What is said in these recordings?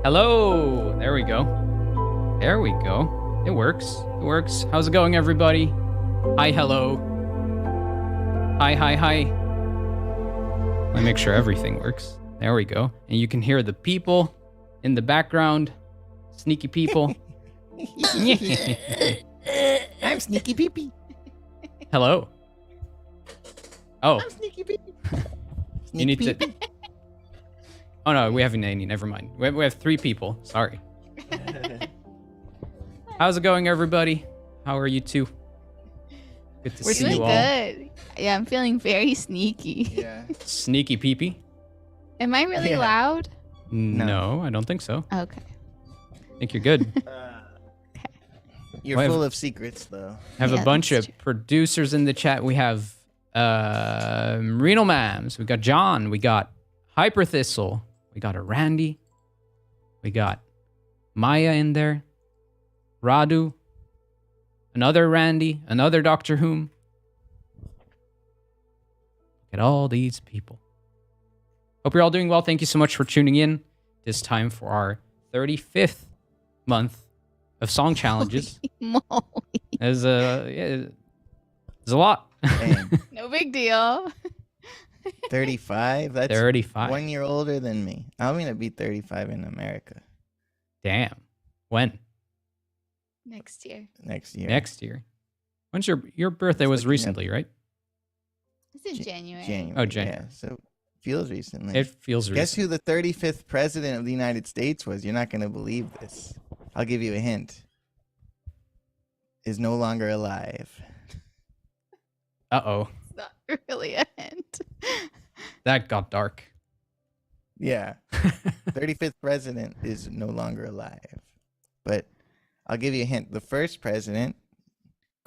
Hello. There we go. There we go. It works. It works. How's it going, everybody? Hi, hello. Hi, hi, hi. Let me make sure everything works. There we go. And you can hear the people in the background. Sneaky people. I'm Sneaky Peepee. Hello. Oh. I'm Sneaky Peepee. You need to... Oh, no, we haven't any. Never mind. We have 3 people. Sorry. How's it going, everybody? How are you two? Good to see you all. Good. Yeah, I'm feeling very sneaky. Yeah. Sneaky peepee? Am I really loud? No, I don't think so. Okay. I think you're good. You're full of secrets, though. Have a bunch of producers in the chat. We have Renal Mams. We got John. We got Hyper Thistle. We got a Randy. We got Maya in there. Radu. Another Randy. Another Doctor Whom. Look at all these people. Hope you're all doing well. Thank you so much for tuning in this time for our 35th month of song challenges. Holy moly. There's a lot. Dang. No big deal. 35? That's 35. 1 year older than me. I'm going to be 35 in America Damn. When? Next year. next year. Next year. When's your birthday? Was looking up. recently, right? This is January. January. Oh, January. Yeah, so feels recently. It feels Guess recent. who the 35th president of the United States was? You're not going to believe this. I'll give you a hint. Is no longer alive. Uh-oh. It's not really a hint. That got dark. Yeah. 35th president is no longer alive. But I'll give you a hint. The first president,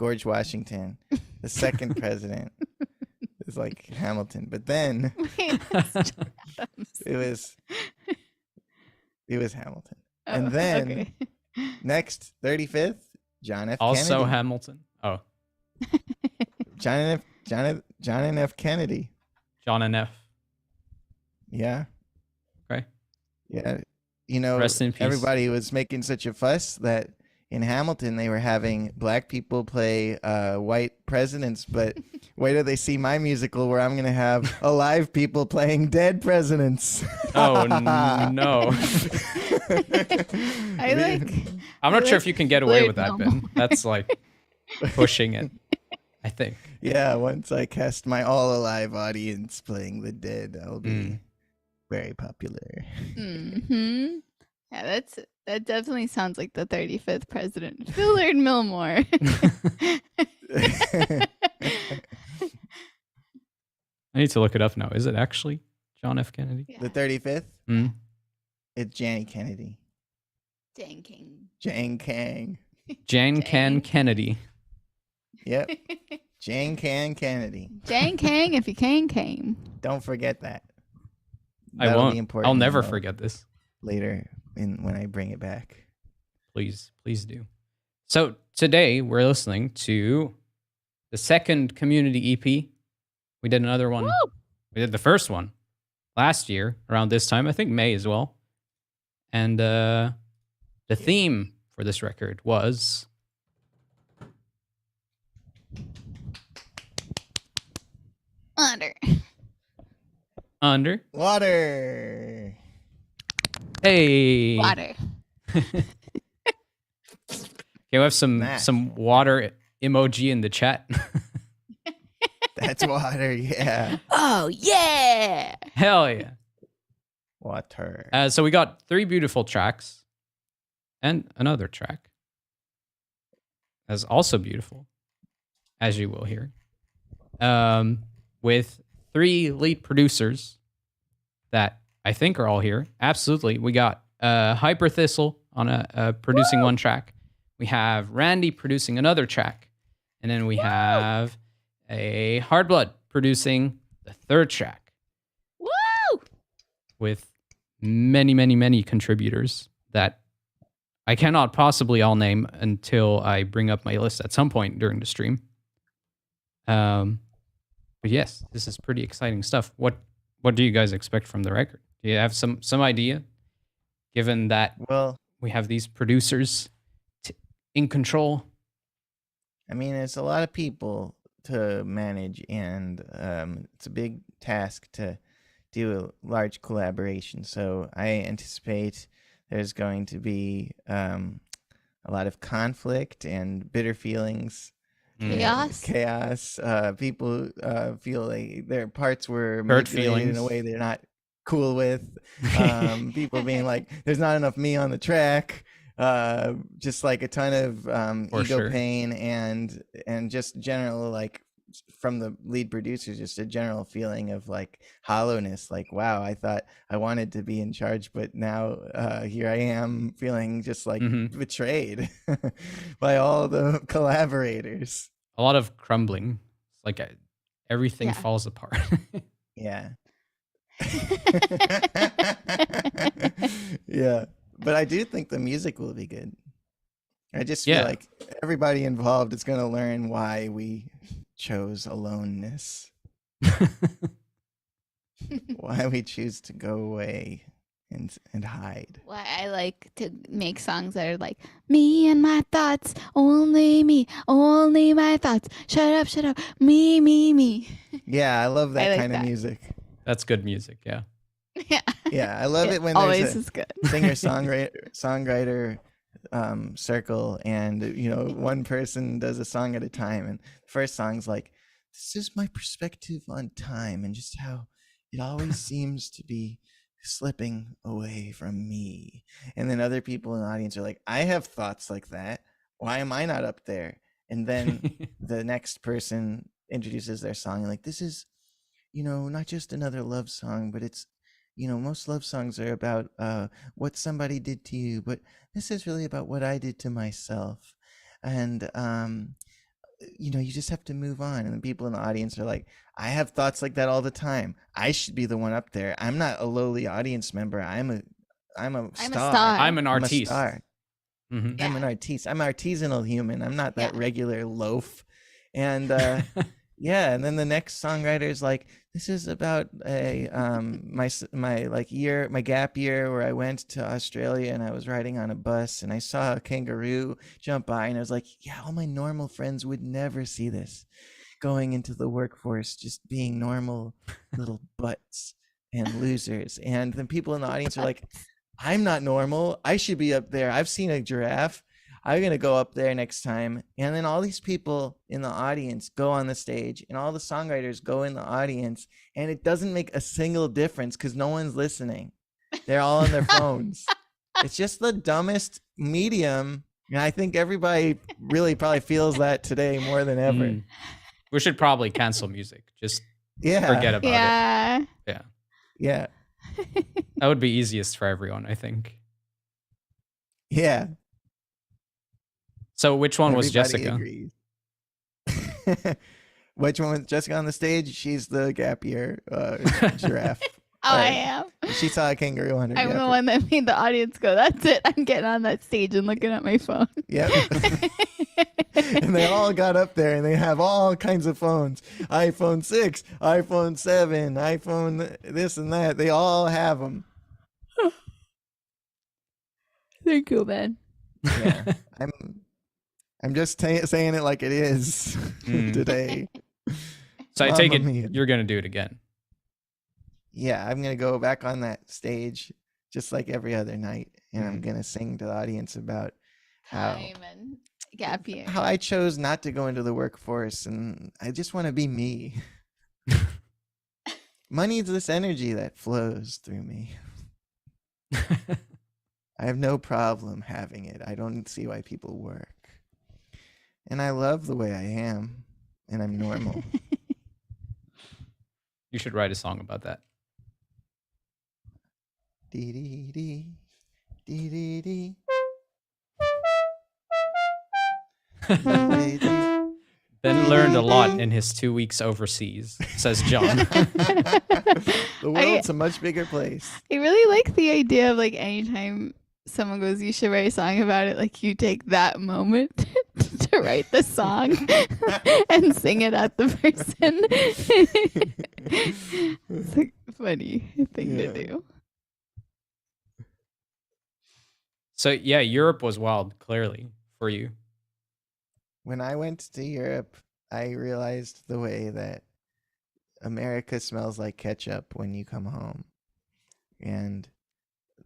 George Washington. The second president is like Hamilton. But then Wait, that's John Adams. it was Hamilton. Oh, And then okay. next 35th, John F. Also Kennedy. Hamilton. Oh, John and F. Kennedy. John and F. Yeah. Okay. Yeah. You know, Rest in peace. everybody was making such a fuss that in Hamilton they were having black people play white presidents, but wait till they see my musical where I'm going to have alive people playing dead presidents. Oh, no. I like. I'm not I sure like if you can get away with that, split Ben. That's like pushing it, I think. Yeah, once I cast my all alive audience playing the dead, I'll be very popular. Mm-hmm. Yeah, that definitely sounds like the 35th president, Willard Milmore. I need to look it up now. Is it actually John F. Kennedy? The 35th, Mm. it's Janie Kennedy. Dang King. Jane Kang. Jan Jane. Can Kennedy. Yep, Jane Can Kennedy. Jane Kang, if you can, came. Don't forget that. I That'll be won't. important I'll to never know forget this. later when I bring it back. Please do. So today we're listening to the second community EP. We did another one. Woo! We did the first one last year around this time. I think May as well. And the theme for this record was Under. Water. Hey. Water. Okay, we have some Math. water emoji in the chat. That's water. Yeah. Oh, yeah. Hell yeah. Water. So we got 3 beautiful tracks and another track that's also beautiful, as you will hear, with 3 lead producers that I think are all here. Absolutely. We got Hyper Thistle on producing one track. We have Randy producing another track. And then we have a Hardblood producing the 3rd track Woo! with many, many, many contributors that I cannot possibly all name until I bring up my list at some point during the stream. But yes, this is pretty exciting stuff. What do you guys expect from the record? Do you have some idea, given that Well, we have these producers in control? I mean, it's a lot of people to manage, and it's a big task to do a large collaboration. So I anticipate there's going to be a lot of conflict and bitter feelings. and Chaos. People feel like their parts were Hurt manipulated in a feelings. way they're not cool with. People being like, there's not enough me on the track. Just like a ton of For ego sure. pain and just general, like, from the lead producers, just a general feeling of like hollowness. Like, wow, I thought I wanted to be in charge, but now here I am feeling just like Mhm. betrayed by all the collaborators. A lot of crumbling. It's like everything Yeah. falls apart. Yeah. Yeah. But I do think the music will be good. I just feel Yeah. like everybody involved is going to learn why we chose aloneness. Why we choose to go away and hide. Why I like to make songs that are like me and my thoughts, only me, only my thoughts. Shut up, me. Yeah, I love that I like kind of that. music. That's good music, yeah. Yeah. Yeah, I love it when always there's a is good. songwriter circle, and one person does a song at a time, and the first song's like, this is my perspective on time and just how it always seems to be slipping away from me. And then other people in the audience are like, I have thoughts like that, why am I not up there? And then the next person introduces their song and like, this is not just another love song, but it's most love songs are about what somebody did to you, but this is really about what I did to myself. And you just have to move on. And the people in the audience are like, I have thoughts like that all the time, I should be the one up there, I'm not a lowly audience member, I'm a star. I'm an artiste. I'm a star. Mhm. I'm an artiste. I'm an artisanal human. I'm not that regular loaf. And yeah, and then the next songwriter is like, this is about a my gap year where I went to Australia and I was riding on a bus and I saw a kangaroo jump by and I was like, yeah, all my normal friends would never see this. Going into the workforce, just being normal little butts and losers. And then people in the audience are like, I'm not normal, I should be up there, I've seen a giraffe, I'm going to go up there next time. And then all these people in the audience go on the stage and all the songwriters go in the audience, and it doesn't make a single difference because no one's listening. They're all on their phones. It's just the dumbest medium. And I think everybody really probably feels that today more than ever. We should probably cancel music. Just Yeah. forget about Yeah. it. Yeah. That would be easiest for everyone, I think. Yeah. So which one was Everybody Jessica? agrees. Which one was Jessica on the stage? She's the gap year giraffe. Oh, I am. She saw a kangaroo on her. I'm gap the year. one that made the audience go, that's it, I'm getting on that stage and looking at my phone. Yep. And they all got up there and they have all kinds of phones. iPhone 6, iPhone 7, iPhone this and that. They all have them. Thank you, Ben. Yeah. I'm just saying it like it is today. So I take it Mia. you're going to do it again. Yeah, I'm going to go back on that stage just like every other night. And I'm going to sing to the audience about Time and gap year. how I chose not to go into the workforce. And I just want to be me. Money is this energy that flows through me. I have no problem having it. I don't see why people work. And I love the way I am. And I'm normal. You should write a song about that. Dee dee dee. Dee dee dee. Ben learned a lot in his 2 weeks overseas, says John. The world's a much bigger place. I really like the idea of like anytime someone goes, you should write a song about it, like you take that moment to write the song and sing it at the person. It's like a funny thing to do. So yeah, Europe was wild, clearly, for you. When I went to Europe, I realized the way that America smells like ketchup when you come home. And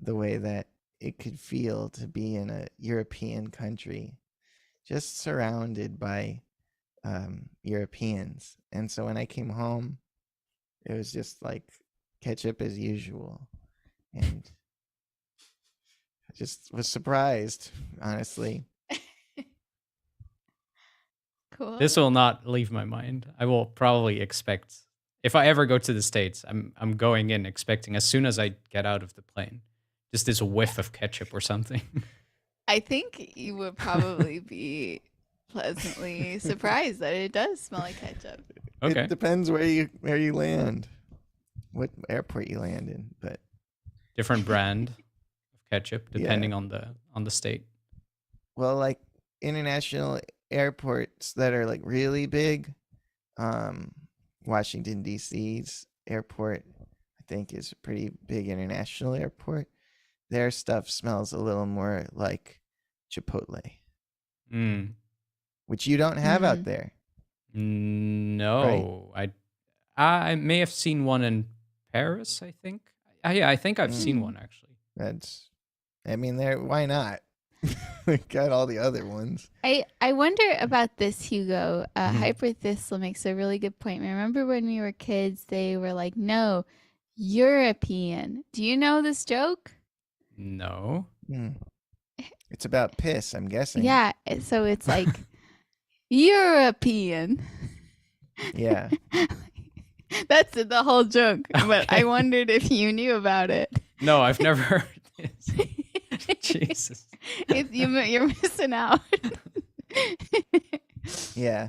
the way that it could feel to be in a European country, just surrounded by Europeans. And so when I came home, it was just like ketchup as usual. And I just was surprised, honestly. Cool. This will not leave my mind. I will probably expect, if I ever go to the States, I'm going in expecting as soon as I get out of the plane, just this whiff of ketchup or something. I think you would probably be pleasantly surprised that it does smell like ketchup. Okay. It depends where you land, what airport you land in, but Different brand of ketchup depending on the state. well, like international airports that are like really big, Washington D.C.'s airport, I think, is a pretty big international airport. Their stuff smells a little more like Chipotle, which you don't have out there. No, I may have seen one in Paris, I think. Yeah, I think I've seen one actually. Why not? We got all the other ones. I wonder about this, Hugo. Hyper Thistle makes a really good point. Remember when we were kids, they were like, no, European. Do you know this joke? No. It's about piss, I'm guessing. Yeah, so it's like European. Yeah. That's the whole joke. But I wondered if you knew about it. No, I've never heard this. Jesus. You're missing out. Yeah.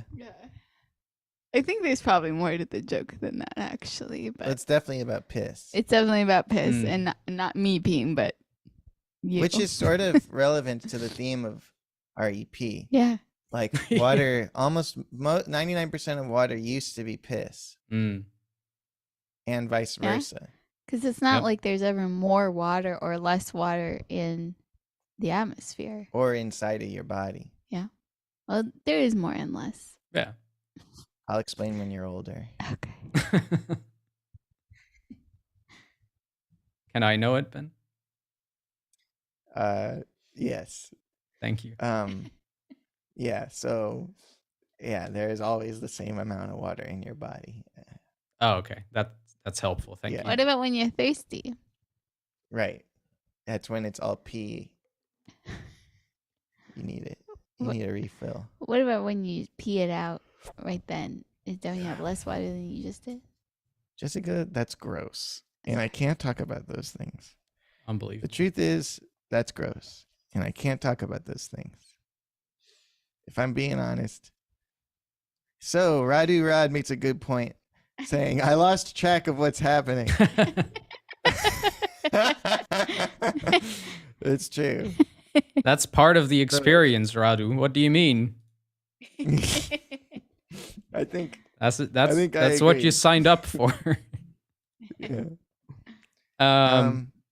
I think there's probably more to the joke than that, actually. But it's definitely about piss. It's definitely about piss, and not me peeing, but you. Which is sort of relevant to the theme of REP. Yeah. Like water, almost 99% of water used to be piss. And vice versa. Because it's not like there's ever more water or less water in the atmosphere. Or inside of your body. Yeah. Well, there is more and less. Yeah. I'll explain when you're older. Okay. Can I know it, Ben? Yes. Thank you. Yeah, so there is always the same amount of water in your body. Oh, okay. That's helpful. Thank you. What about when you're thirsty? Right. That's when it's all pee. You need it. You need a refill. What about when you pee it out right then? Don't you have less water than you just did? Jessica, that's gross. And I can't talk about those things. Unbelievable. The truth is, that's gross. And I can't talk about those things. If I'm being honest. So, Radu Rod makes a good point, saying, I lost track of what's happening. It's true. That's part of the experience, Radu. What do you mean? I think that's I what you agree. signed up for. Yeah.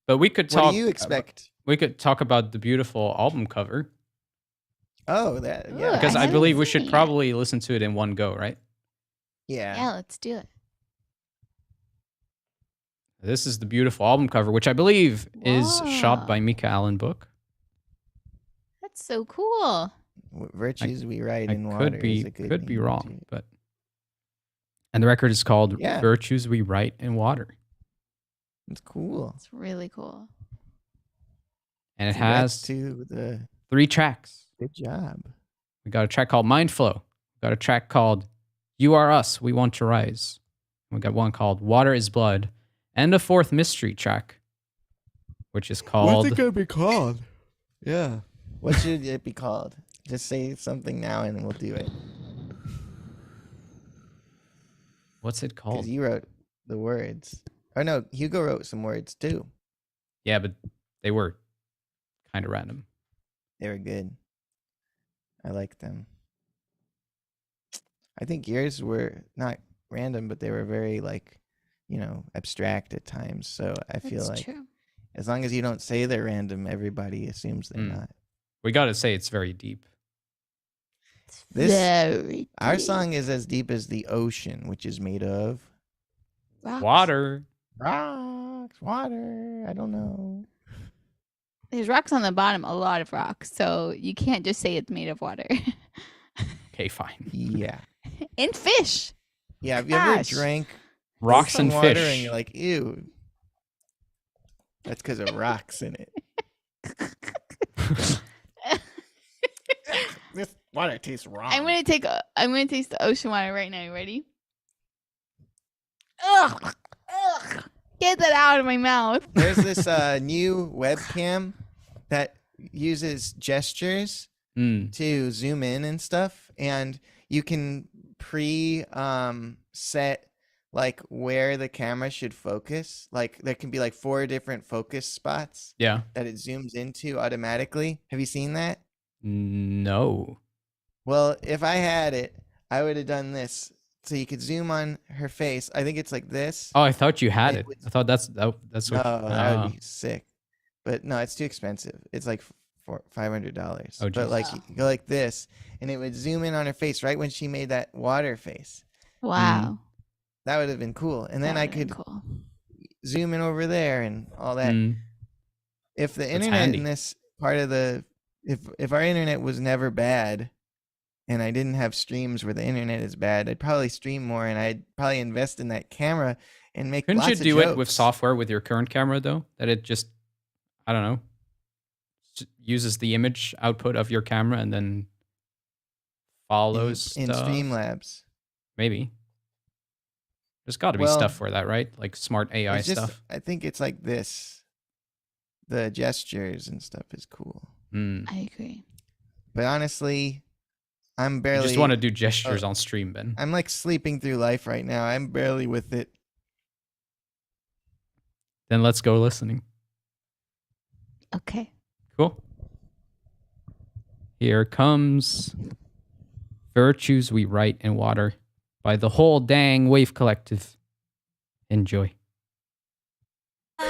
But we could talk. What do you expect? We could talk about the beautiful album cover. Oh, yeah. Because I haven't believe we seen should it probably listen to it in one go, right? Yeah. Yeah, let's do it. This is the beautiful album cover, which I believe is shot Whoa. by Mika Allen Book. That's so cool. Virtues we write in water. Could be is a good name wrong, to it. but and the record is called Yeah. "Virtues We Write in Water," It's cool. It's really cool. and it Congrats has to the 3 tracks. good job. We got a track called Mind Flow. We got a track called You Are Us, We Want to Rise. We got one called Water is Blood. And a 4th mystery track, which is called... What's it going to be called? Yeah. What should it be called? Just say something now and we'll do it. What's it called? Because you wrote the words. Oh, no. Hugo wrote some words too. Yeah, but they were kind of random. They were good. I like them. I think yours were not random, but they were very abstract at times. So I feel That's like true. as long as you don't say they're random, everybody assumes they're not. We got to say it's very deep. Our song is as deep as the ocean, which is made of Rocks. Water. rocks, water. I don't know. There's rocks on the bottom, a lot of rocks. So you can't just say it's made of water. Okay, fine. Yeah. And fish. Yeah. Have you ever Gosh. drank Rocks some and water fish. and you're like, ew? That's because of rocks in it. This water tastes wrong. I'm gonna taste the ocean water right now. You ready? Ugh. Get that out of my mouth. There's this new webcam that uses gestures to zoom in and stuff, and you can set like where the camera should focus. Like there can be like 4 different focus spots Yeah. that it zooms into automatically. Have you seen that? No. Well, if I had it, I would have done this so you could zoom on her face. I think it's like this. Oh, I thought you had It it. would- I thought that's No, what. that would be sick. But no, it's too expensive. It's like $500. Oh, but geez. like you go like this, and it would zoom in on her face right when she made that water face. Wow. That would have been cool. And then That I would've been could cool. zoom in over there and all that. Mm. If the That's internet handy. in this part of the if our internet was never bad and I didn't have streams where the internet is bad, I'd probably stream more and I'd probably invest in that camera and make Couldn't you lots of do it with jokes. software with your current camera though? That it just, I don't know, uses the image output of your camera and then follows in stuff? Streamlabs. Maybe. There's got to be Well, stuff for that, right? Like smart AI It's just stuff. I think it's like this. The gestures and stuff is cool. Mm. I agree. But honestly, I'm You barely just want to do gestures on stream, Ben. I'm like sleeping through life right now. I'm barely with it. Then let's go listening. Okay. Cool. Here comes Virtues We Write in Water by the whole dang Wave Collective. Enjoy. My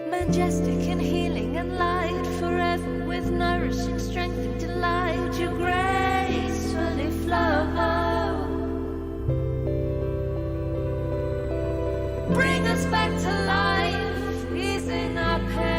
Majestic in healing and light, forever with nourishing strength and delight, you gracefully flow. Bring us back to life, easing our pain.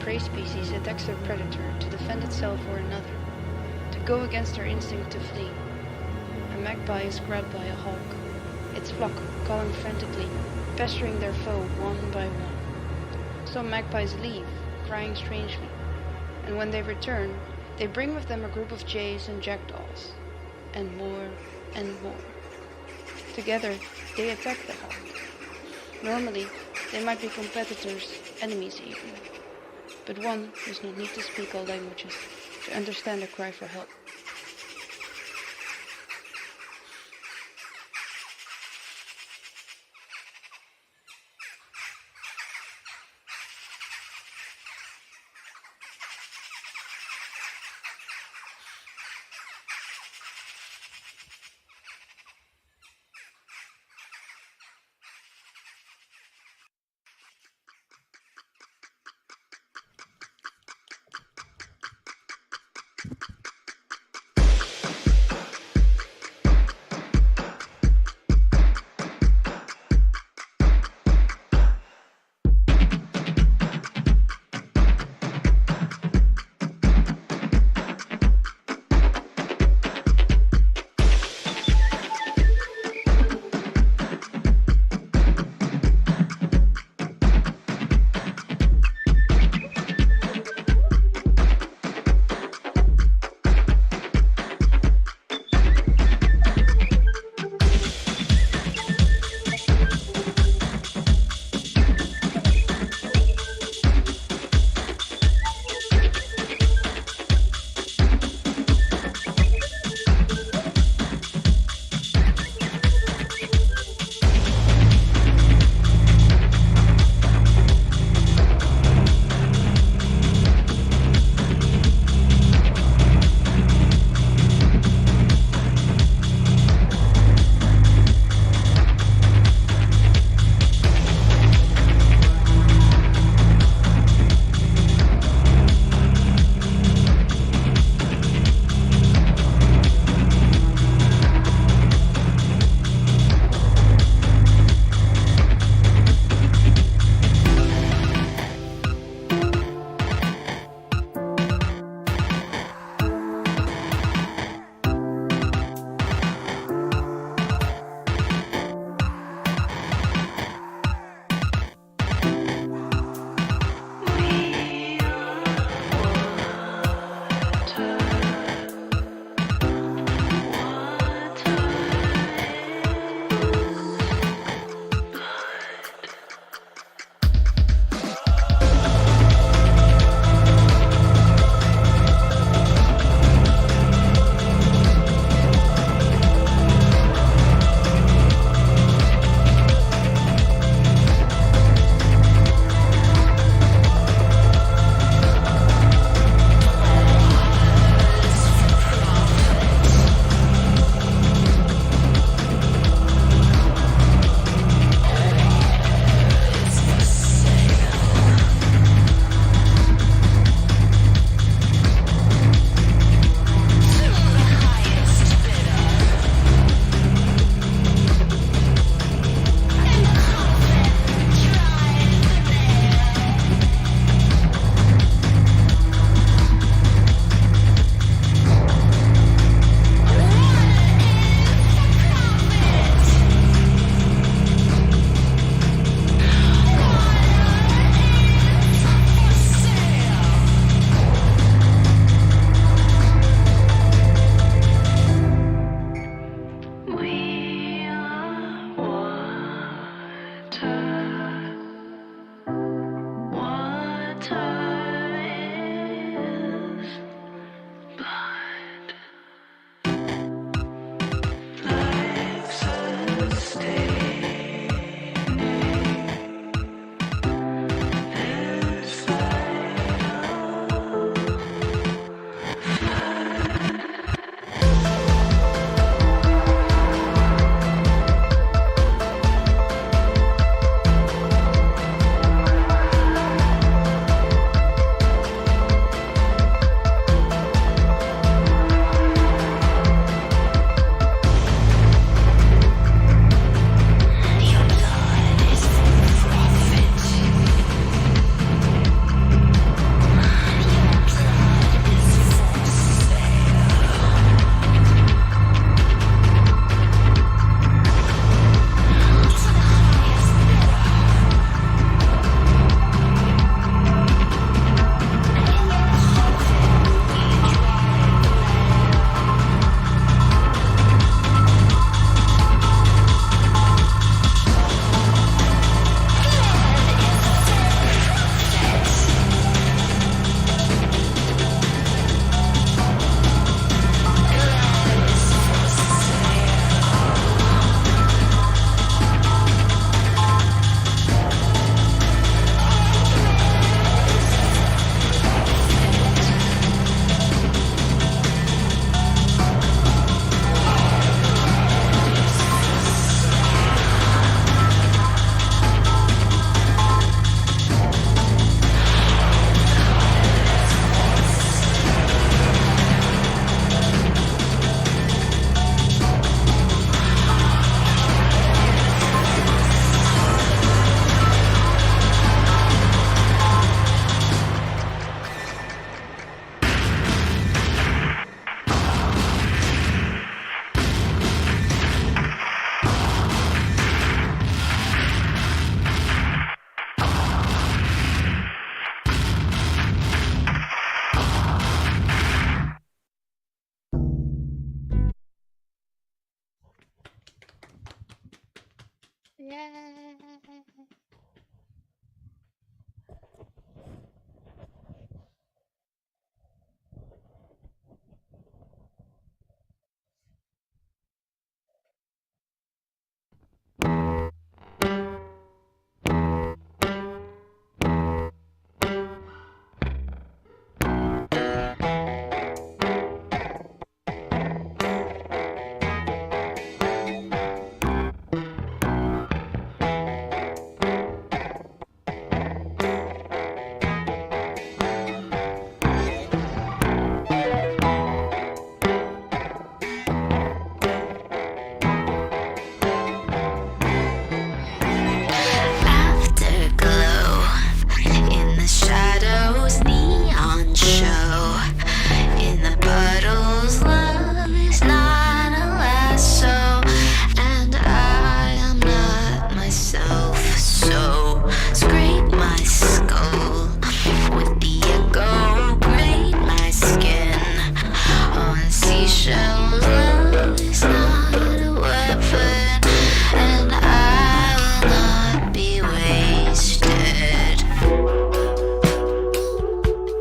prey species attacks their predator to defend itself or another, to go against their instinct to flee. A magpie is grabbed by a hawk, its flock calling frantically, pestering their foe one by one. Some magpies leave, crying strangely, and when they return, they bring with them a group of jays and jackdaws, and more and more. Together, they attack the hawk. Normally, they might be competitors, enemies even, but one does not need to speak all languages to understand a cry for help. Yeah. Afterglow in the shadows, neon show in the puddles. Love is not a lasso, and I am not myself. So scrape my skull with the echo, grate my skin on seashells. Love is not a weapon, and I will not be wasted.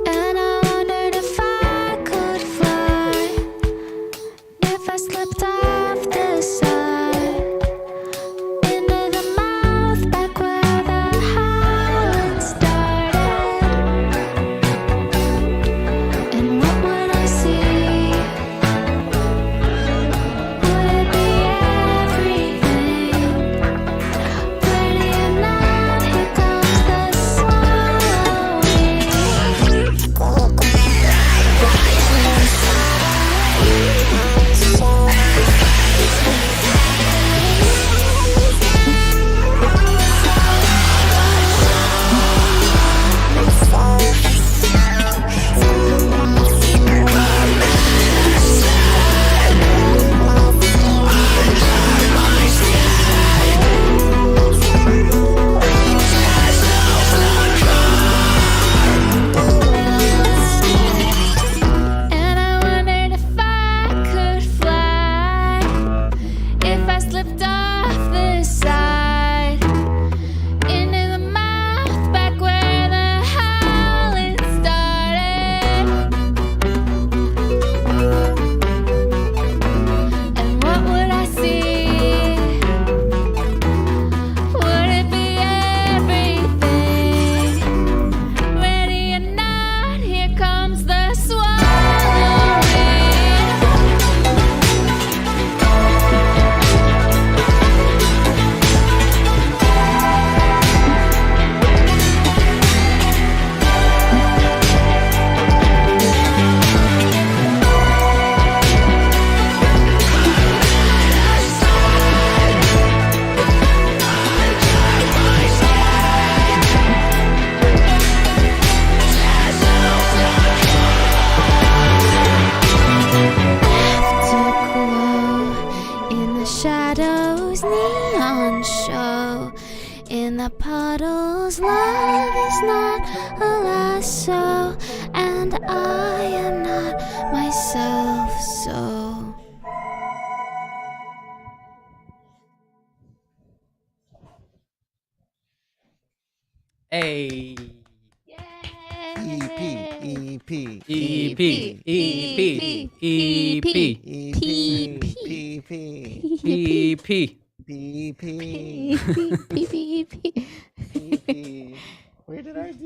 And I wondered if I could fly, if I slipped off the side into the mouth back where the howling started. And what would I see? Would it be everything? Pretty enough, here comes the And I wondered if I could fly, if I slipped off the side into the mouth back where the howling started. And what would I see? Would it be everything? Ready or not, here comes the swallowing. Afterglow in the shadows, neon show in the puddles. Love is not a lasso, and I am not myself. So Hey. EP, EP, EP, EP, EP, EP. EP. Where did our do?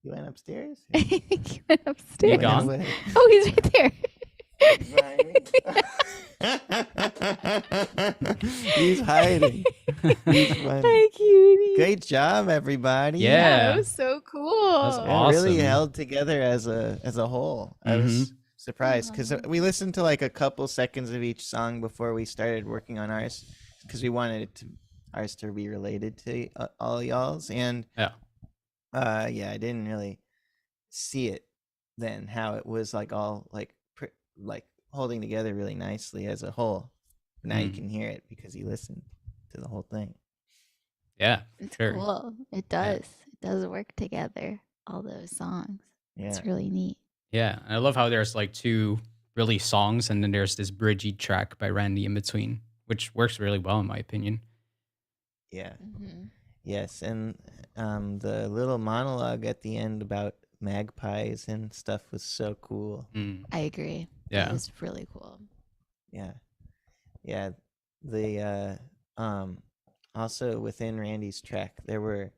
You went upstairs? I think he went upstairs. You gone? Went away. Oh, he's right there. He's hiding. He's funny. Hi, cutie. Great job, everybody. Yeah. That was so cool. That's It awesome. really held together as a whole. I was surprised because we listened to like a couple seconds of each song before we started working on ours because we wanted ours to be related to all y'all's, and Yeah. I didn't really see it then how it was like all like holding together really nicely as a whole. But now you can hear it because you listened to the whole thing. Yeah. It's Sure. cool. It does. It does work together. All those songs. Yeah. It's really neat. Yeah. And I love how there's like two really songs and then there's this bridgey track by Randy in between, which works really well in my opinion. Yeah. Mhm. Yes, and the little monologue at the end about magpies and stuff was so cool. I agree. Yeah. That was really cool. Yeah. Yeah. The also within Randy's track there were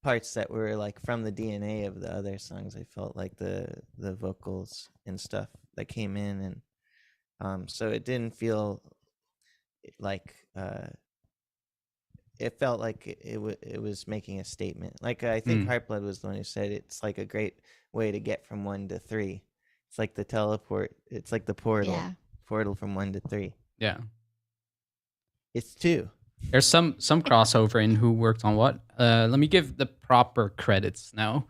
parts that were like from the DNA of the other songs. I felt like the vocals and stuff that came in, and so it didn't feel like it felt like it was making a statement. Like I think Heartblood was the one who said it's like a great way to get from 1 to 3. It's like the teleport. It's like the portal. Yeah. Portal from 1 to 3. Yeah. It's 2. There's some crossover in who worked on what. Let me give the proper credits now.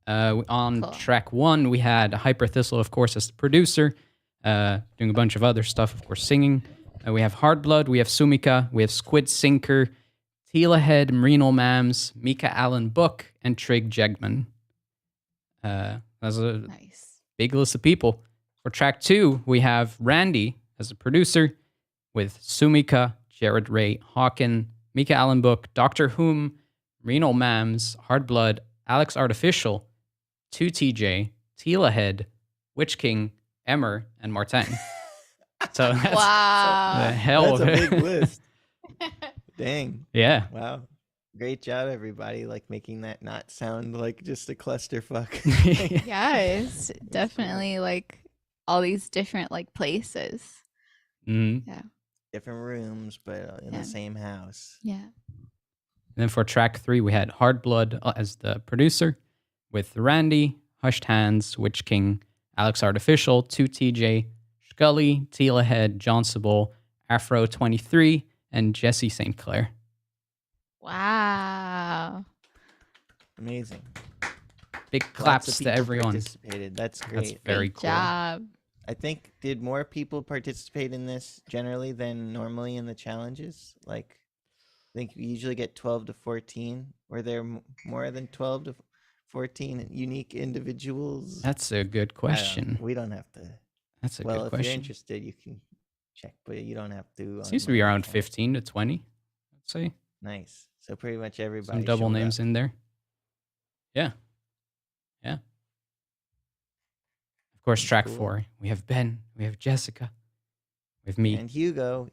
On Cool. track 1, we had Hyper Thistle, of course, as the producer, doing a bunch of other stuff, of course, singing. We have Hardblood, we have Sumika, we have Squid Sinker, Tila Head, Marino Mams, Mika Allen Book, and Trig Jegman. That's a Nice. big list of people. For track 2, we have Randy as a producer with Sumika, Jared Ray Hawken, Mika Allen Book, Dr. Whom, Reno Mams, Hardblood, Alex Artificial, 2TJ, Tila Head, Witch King, Emmer, and Martin. So that's Wow. the hell That's of a it. big list. Dang. Yeah. Wow. Great job, everybody, like making that not sound like just a clusterfuck. Yeah, it's definitely like all these different like places. Mhm. Yeah. Different rooms, but in Yeah. the same house. Yeah. And then for track 3, we had Hardblood as the producer with Randy, Hushed Hands, Witch King, Alex Artificial, 2TJ, Scully, Tila Head, John Sabol, Afro 23, and Jesse St. Clair. Wow. Amazing. Big Lots of claps to people everyone. participated. That's great. That's very Great cool. job. I think, did more people participate in this generally than normally in the challenges? Like, I think we usually get 12 to 14. Were there more than 12 to 14 unique individuals? That's a good I don't know. question. We don't have to. That's a Well, good if you're question. interested, you can check, but you don't have to. on Seems to be my around account. 15 to 20, I'd say. Nice. So pretty much everybody. Some double showed names up. in there. Yeah. Yeah. Of course, track Cool. 4, we have Ben, we have Jessica, with me. And Hugo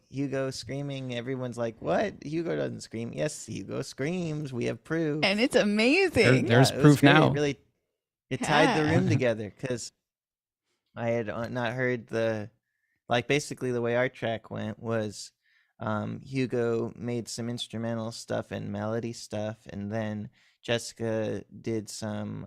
screaming. Everyone's like, "What? Hugo doesn't scream." Yes, Hugo screams. We have proof. And it's amazing. There's it was proof great. now. It really, it tied the Yeah. room together because I had not heard basically the way our track went was Hugo made some instrumental stuff and melody stuff, and then Jessica did some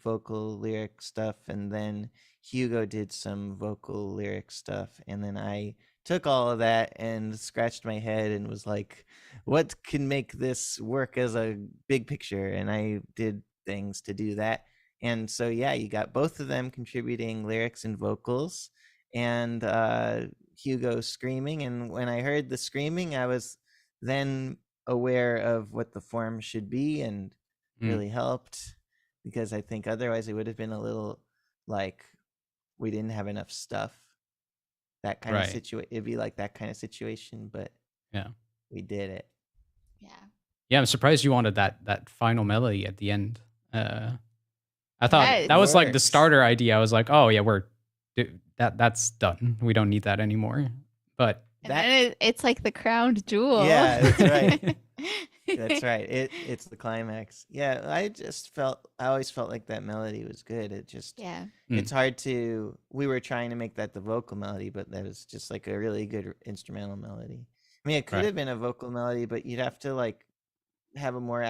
vocal lyric stuff, and then Hugo did some vocal lyric stuff, and then I took all of that and scratched my head and was like, what can make this work as a big picture? And I did things to do that. And so, yeah, you got both of them contributing lyrics and vocals, and Hugo screaming. And when I heard the screaming, I was then aware of what the form should be, and really helped, because I think otherwise it would have been a little like we didn't have enough stuff. That kind of Right. situation. It'd be like that kind of situation, but Yeah. we did it. Yeah. Yeah, I'm surprised you wanted that final melody at the end. I thought Yeah, that was like the works. starter idea. I was like, oh yeah, that's done. We don't need that anymore. But And That- then it's like the crown jewel. Yeah, that's right. That's right. It's the climax. Yeah, I always felt like that melody was good. It just Yeah. it's hard to. We were trying to make that the vocal melody, but that was just like a really good instrumental melody. I mean, it could Right. have been a vocal melody, but you'd have to like have a more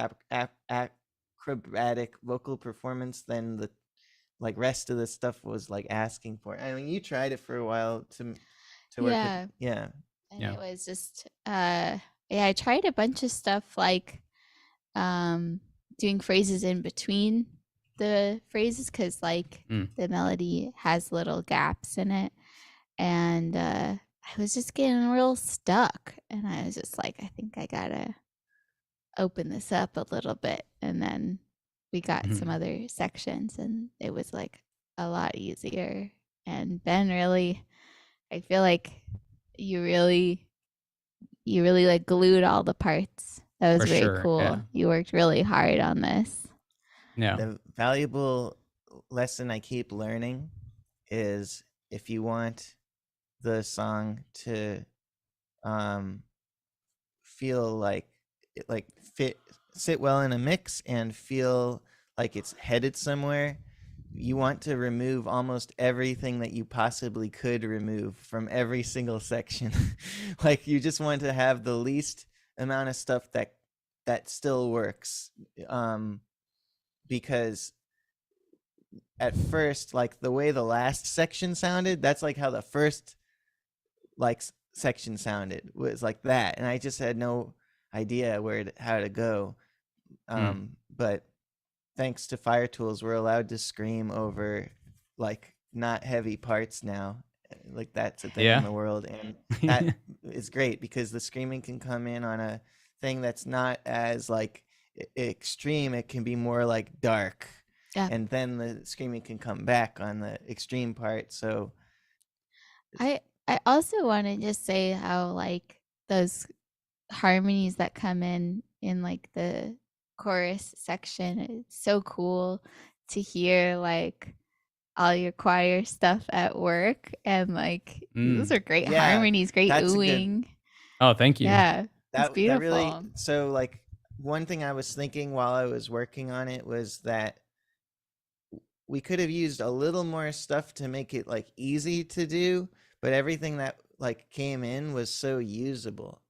acrobatic vocal performance than the like rest of the stuff was like asking for. I mean, you tried it for a while to work. Yeah. Yeah. And Yeah. it was just yeah, I tried a bunch of stuff like doing phrases in between the phrases, because like the melody has little gaps in it, and I was just getting real stuck, and I was just like, I think I gotta open this up a little bit. And then we got some other sections, and it was like a lot easier. And Ben, really, I feel like you really like glued all the parts That was For very sure, cool. yeah. You worked really hard on this. Yeah. The valuable lesson I keep learning is if you want the song to feel like sit well in a mix and feel like it's headed somewhere, you want to remove almost everything that you possibly could remove from every single section. Like you just want to have the least amount of stuff that still works, because at first, like the way the last section sounded, that's like how the first like section sounded, was like that, and I just had no idea how to go. But thanks to Fire Tools, we're allowed to scream over like not heavy parts now. Like that's a thing in the world, and that is great because the screaming can come in on a thing that's not as like extreme. It can be more like dark, and then the screaming can come back on the extreme part. So I also want to just say how like those harmonies that come in like the chorus section, it's so cool to hear like all your choir stuff at work, and like those are great harmonies, great oohing. Oh, thank you. Yeah, it's beautiful. That really, so like one thing I was thinking while I was working on it was that we could have used a little more stuff to make it like easy to do, but everything that like came in was so usable.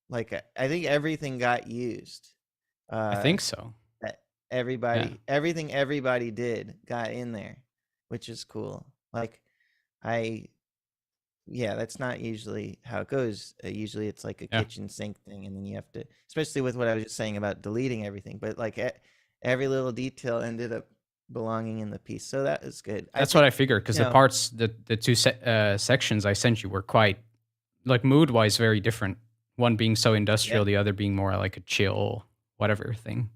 Like I think everything got used. I think so. That everything everybody did got in there, which is cool. Like that's not usually how it goes. Usually it's like a kitchen sink thing, and then you have to, especially with what I was just saying about deleting everything, but like every little detail ended up belonging in the piece, so that was good. That's what I figured, because the parts, the two sections I sent you were quite like mood wise very different. One being so industrial, the other being more like a chill whatever thing.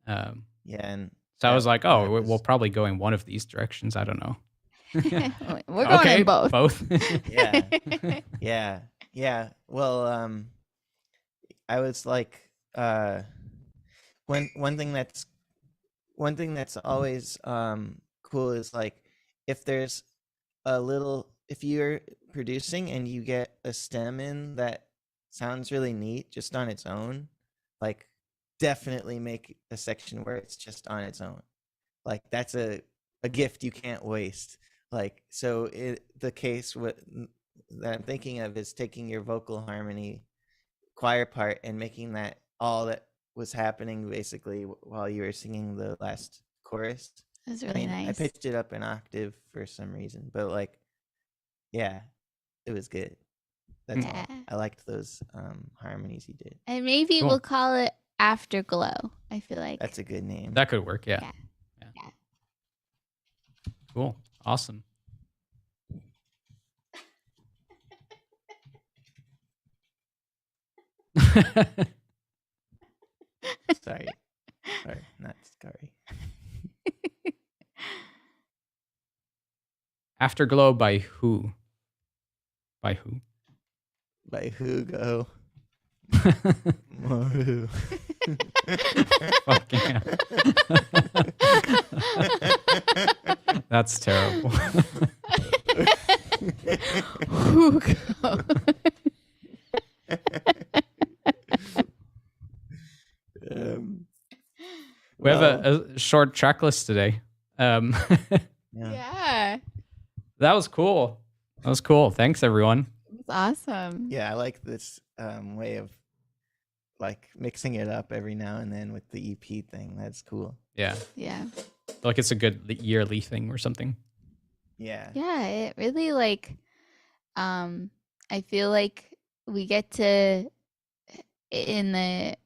And so I was like, we'll probably go in one of these directions. I don't know. We're going in both. Yeah. Well, I was like, one thing that's always cool is like if you're producing and you get a stem in that sounds really neat just on its own, like definitely make a section where it's just on its own. Like that's a gift you can't waste. Like, so the case that I'm thinking of is taking your vocal harmony choir part and making that all that was happening basically while you were singing the last chorus. That's really nice. I pitched it up an octave for some reason, but like, yeah, it was good. That's all. I liked those harmonies you did. And maybe we'll call it Afterglow. I feel like that's a good name. That could work. Yeah. Cool. Awesome. Sorry, not sorry. Afterglow by who? By who? By Hugo. Moroux. That's terrible. Hugo. We have a short track list today. Yeah. That was cool. Thanks, everyone. It was awesome. Yeah, I like this way of like mixing it up every now and then with the EP thing. That's cool. Yeah. Yeah. Like it's a good yearly thing or something. Yeah. Yeah, it really like I feel like we get to in the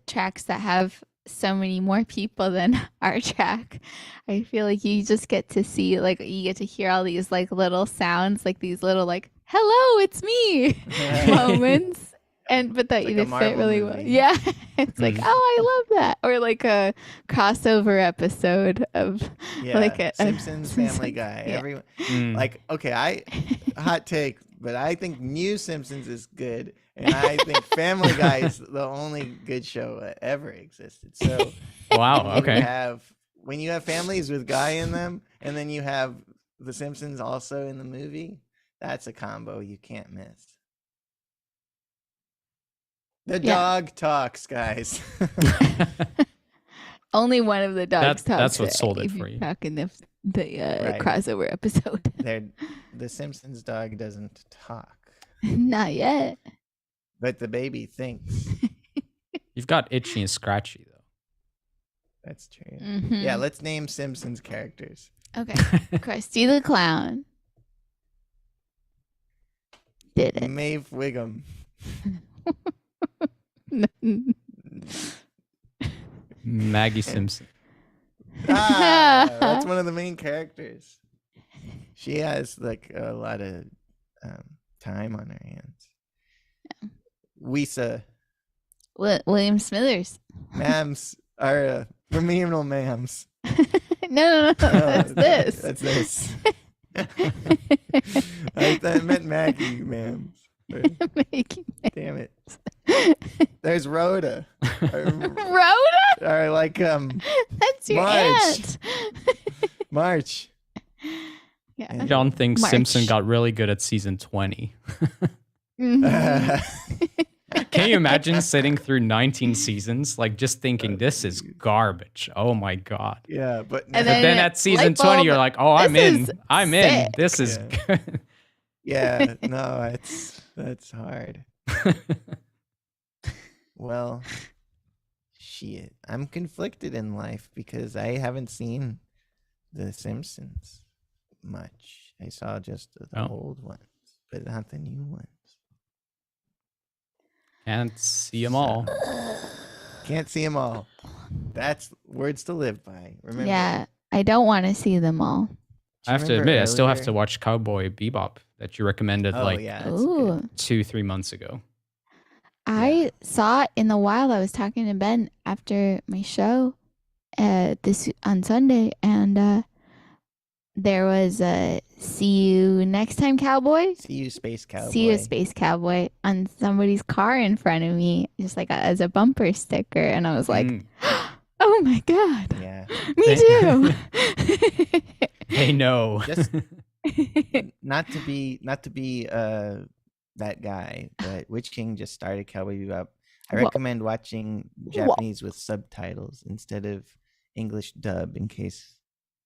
tracks that have so many more people than our track, I feel like you just get to see, like, you get to hear all these like little sounds, like these little like hello it's me moments, but that like fit really well. Yeah. It's like, oh, I love that. Or like a crossover episode of like a Simpsons, Family Guy. Yeah. Everyone like, okay, hot take, but I think New Simpsons is good And I think Family Guy is the only good show that ever existed. So Wow. Okay. when you have families with Guy in them, and then you have The Simpsons also in the movie, that's a combo you can't miss. The dog talks, guys. Only one of the dogs talks. That's what sold it for you. Back in the Right. crossover episode. The Simpsons dog doesn't talk, Not yet. but the baby thinks. You've got Itchy and Scratchy though. That's true. Mm-hmm. Yeah, let's name Simpsons characters. Okay. Krusty the Clown. Did it. Maeve Wiggum. Maggie Simpson. That's one of the main characters. She has like a lot of time on her hands. Wisa. William Smithers. Mams are Remedial Mams. No. That's this. That's this. I meant Maggie Mams. Damn it. There's Rhoda. Rhoda? Or like That's your Marge. aunt. March. Yeah. John thinks March. Simpson got really good at season 20. Mhm. Can you imagine sitting through 19 seasons, like just thinking this is garbage? Oh my god! Yeah, but And But then at season light 20, bulb, you're like, oh, I'm this in. is I'm in. sick. This is Yeah. good. yeah, no, that's hard. Well, shit. I'm conflicted in life because I haven't seen The Simpsons much. I saw just the Oh. old ones, but not the new ones. Can't see them all. Can't see them all. That's words to live by. Remember? Yeah, I don't want to see them all. Do I you have to remember admit, I still have earlier- to watch Cowboy Bebop that you recommended Oh like yeah, that's Ooh. good. 2-3 months ago. I saw it in the wild. I was talking to Ben after my show this on Sunday, and there was a "See you next time, cowboy." See you, Space Cowboy. See you, space cowboy, on somebody's car in front of me, just like as a bumper sticker, and I was like, Mm. "Oh my god, Yeah. me too." They know. Just not to be that guy, but Witch King just started Cowboy Bebop. I Whoa. recommend watching Japanese with subtitles instead of English dub in case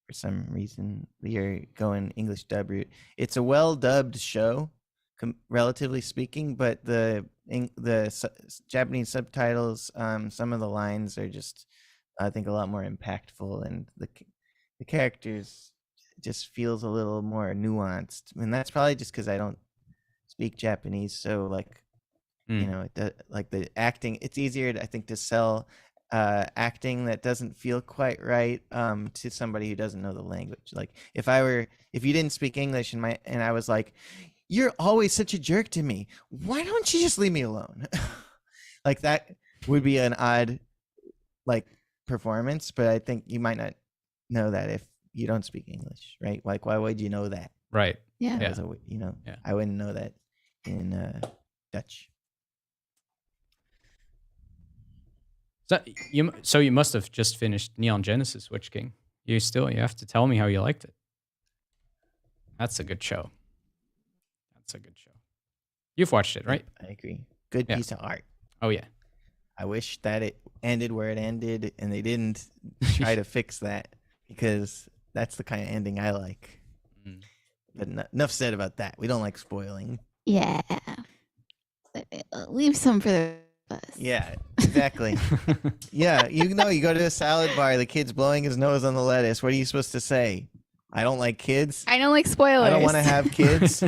for some reason you're going English dub route. It's a well dubbed show, relatively speaking, but the Japanese subtitles, some of the lines are just, I think, a lot more impactful, and the characters just feels a little more nuanced. And that's probably just because I don't speak Japanese, so like you know, like the acting, it's easier I think to sell acting that doesn't feel quite right to somebody who doesn't know the language. Like if you didn't speak English and I was like, you're always such a jerk to me, why don't you just leave me alone? Like that would be an odd like performance, but I think you might not know that if you don't speak English, right? Like why would you know that? Right. Yeah. As a, you know, Yeah. I wouldn't know that in Dutch. So you must have just finished Neon Genesis Witch King. You have to tell me how you liked it. That's a good show. You've watched it, right? I agree. Good Yeah. piece of art. Oh yeah. I wish that it ended where it ended and they didn't try to fix that, because that's the kind of ending I like. Mm. But enough said about that. We don't like spoiling. Yeah. Leave some for the us. Yeah, exactly. Yeah, you know, you go to a salad bar, the kid's blowing his nose on the lettuce. What are you supposed to say? I don't like kids. I don't like spoilers. I don't want to have kids.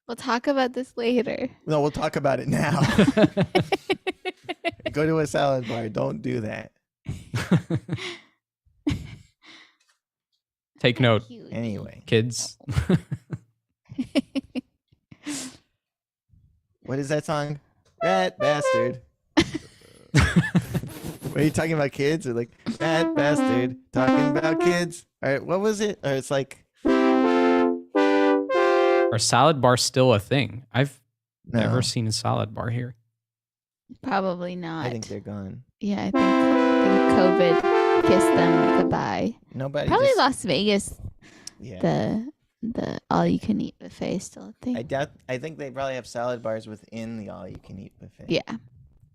We'll talk about this later. No, we'll talk about it now. Go to a salad bar. Don't do that. Take note, Anyway, kids. what is that song? Rat bastard. What are you talking about, kids? Or like, rat bastard, talking about kids? All right, what was it? Or it's like, Are Are salad bars still a thing? I've No, never seen a salad bar here. Probably not. I think they're gone. Yeah, I think COVID kissed them goodbye. Nobody. Probably just, Las Vegas. Yeah. The all you can eat buffet is still a thing. I think they probably have salad bars within the all you can eat buffet. Yeah,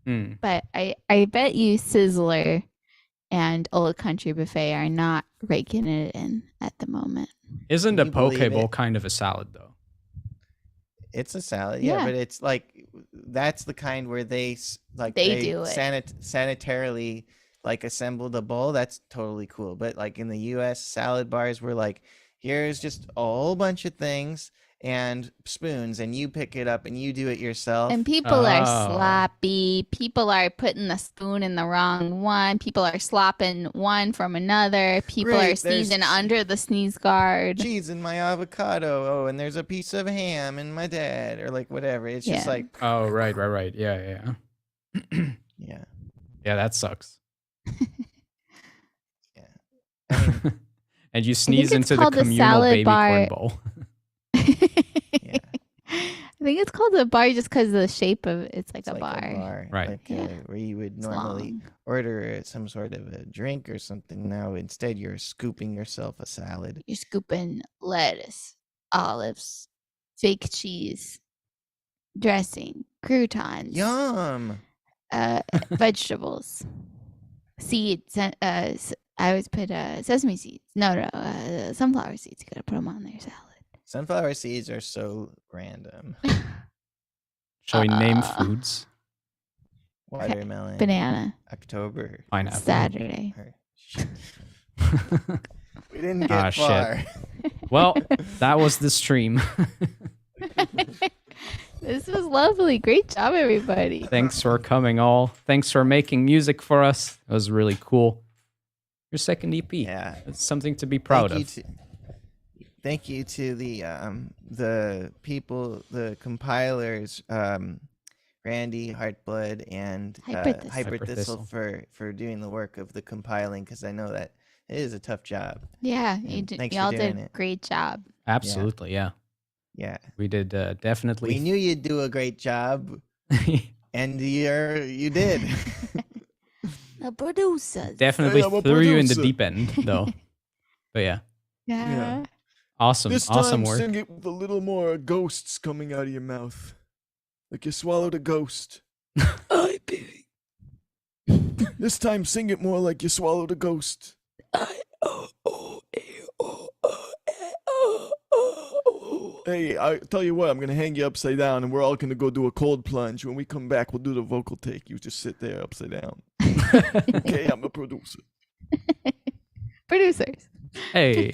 Hmm. but I bet you Sizzler and Old Country Buffet are not raking it in at the moment. Isn't Can a you poke believe bowl it? kind of a salad though? It's a salad, yeah, Yeah. but it's like that's the kind where they do it. Sanitarily like assemble the bowl. That's totally cool. But like in the U.S., salad bars were like, here's just a whole bunch of things and spoons, and you pick it up and you do it yourself. And people are Oh. sloppy. People are putting the spoon in the wrong one. People are slopping one from another. People Great, are there's sneezing under the sneeze guard. cheese in my avocado. Oh, and there's a piece of ham in my dad, or like whatever. It's just Yeah. like, Oh, right. Yeah. yeah. Yeah, that sucks. Yeah. I mean, And you sneeze it's into the called a communal salad baby bar. corn bowl. Yeah. I think it's called a bar just because of the shape of it's like it's a like bar. Right. Like Yeah. where you would It's normally long. order some sort of a drink or something. Now instead you're scooping yourself a salad. You're scooping lettuce, olives, fake cheese, dressing, croutons, Yum. vegetables, seeds. I always put sesame seeds. No, sunflower seeds. You gotta put them on their salad. Sunflower seeds are so random. Shall we name foods? Watermelon. Banana. October. Pineapple. Saturday. Or- shit. We didn't get Ah, shit. far. Well, that was the stream. This was lovely. Great job, everybody. Thanks for coming all. Thanks for making music for us. It was really cool. Your second EP. Yeah. It's something to be proud of. Thank you to the people, the compilers, Randy, Heartblood, and Hyperthistle. Hyperthistle for doing the work of the compiling, because I know that it is a tough job. Yeah, And thanks y'all for did doing a it. great job. Absolutely, yeah. Yeah, We did definitely. we knew you'd do a great job, and you did. The producers. Definitely Hey, I'm a threw you in the producer. deep end, though. But yeah, Yeah. awesome, This awesome time, work. sing it with a little more ghosts coming out of your mouth. Like you swallowed a ghost. I baby. This time, sing it more like you swallowed a ghost. Hey, I tell you what, I'm gonna hang you upside down and we're all gonna go do a cold plunge. When we come back, we'll do the vocal take. You just sit there upside down. Okay, I'm a producer. Producers. Hey.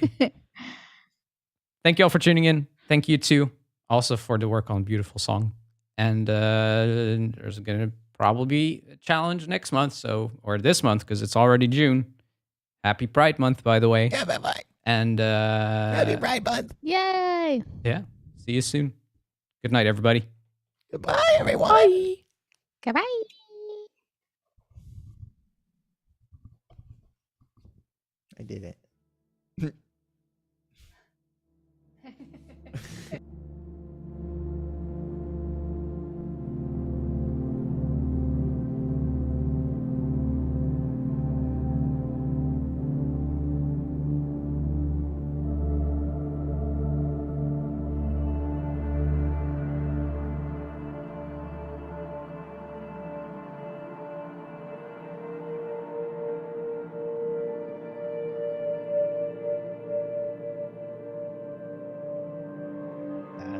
Thank you all for tuning in. Thank you too, also for the work on Beautiful Song. And there's going to probably be a challenge next month, or this month, because it's already June. Happy Pride Month, by the way. Yeah, bye. And Happy Pride Month. Yay. yeah, see you soon. Good night, everybody. Goodbye, everyone. Goodbye. I did it.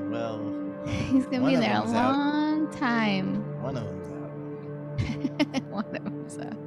Well, He's going to One be of there a them's out. long time. one of them's out. One of them's out.